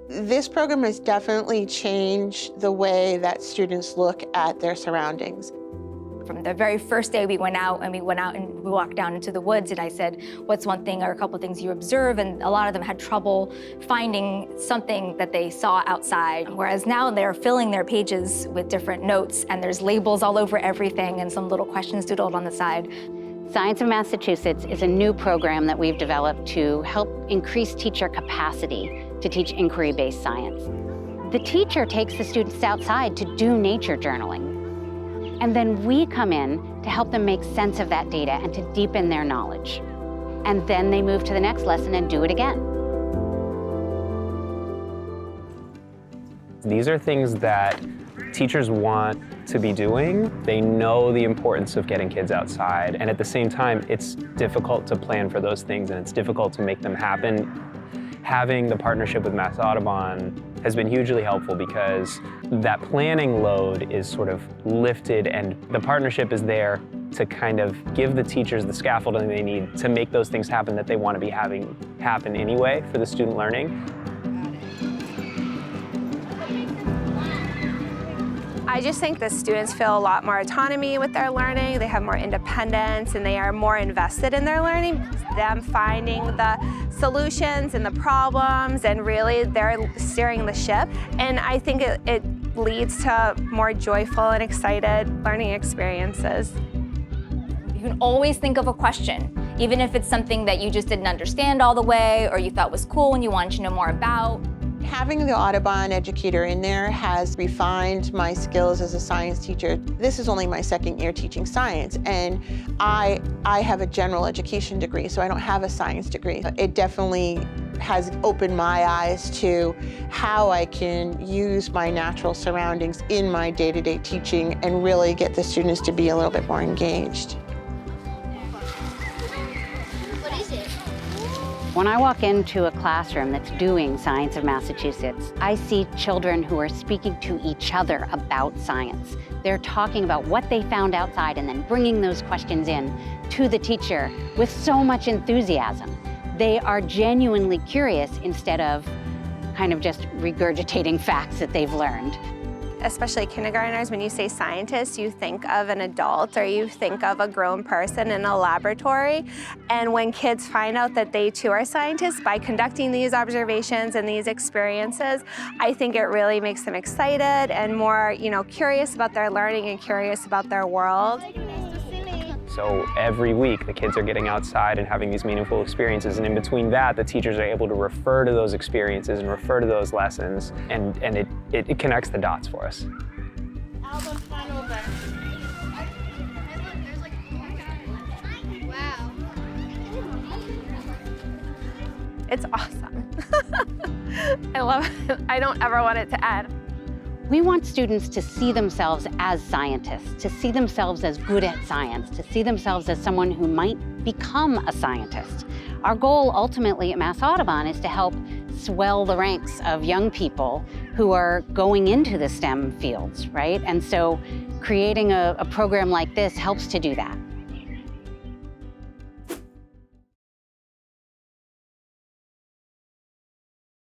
This program has definitely changed the way that students look at their surroundings. From the very first day we went out and we walked down into the woods, and I said, what's one thing or a couple things you observe? And a lot of them had trouble finding something that they saw outside. Whereas now they're filling their pages with different notes, and there's labels all over everything and some little questions doodled on the side. Science of Massachusetts is a new program that we've developed to help increase teacher capacity to teach inquiry-based science. The teacher takes the students outside to do nature journaling. And then we come in to help them make sense of that data and to deepen their knowledge. And then they move to the next lesson and do it again. These are things that teachers want to be doing. They know the importance of getting kids outside, and at the same time, it's difficult to plan for those things and it's difficult to make them happen. Having the partnership with Mass Audubon has been hugely helpful because that planning load is sort of lifted, and the partnership is there to kind of give the teachers the scaffolding they need to make those things happen that they want to be having happen anyway for the student learning. I just think the students feel a lot more autonomy with their learning. They have more independence and they are more invested in their learning. Them finding the solutions and the problems, and really they're steering the ship. And I think it leads to more joyful and excited learning experiences. You can always think of a question, even if it's something that you just didn't understand all the way or you thought was cool and you wanted to know more about. Having the Audubon educator in there has refined my skills as a science teacher. This is only my second year teaching science, and I have a general education degree, so I don't have a science degree. It definitely has opened my eyes to how I can use my natural surroundings in my day-to-day teaching and really get the students to be a little bit more engaged. When I walk into a classroom that's doing Science of Massachusetts, I see children who are speaking to each other about science. They're talking about what they found outside and then bringing those questions in to the teacher with so much enthusiasm. They are genuinely curious instead of kind of just regurgitating facts that they've learned. Especially kindergartners, when you say scientist, you think of an adult or you think of a grown person in a laboratory. And when kids find out that they too are scientists by conducting these observations and these experiences, I think it really makes them excited and more, curious about their learning and curious about their world. So every week, the kids are getting outside and having these meaningful experiences, and in between that, the teachers are able to refer to those experiences and refer to those lessons, and it connects the dots for us. Wow. It's awesome. I love it. I don't ever want it to end. We want students to see themselves as scientists, to see themselves as good at science, to see themselves as someone who might become a scientist. Our goal ultimately at Mass Audubon is to help swell the ranks of young people who are going into the STEM fields, right? And so creating a program like this helps to do that.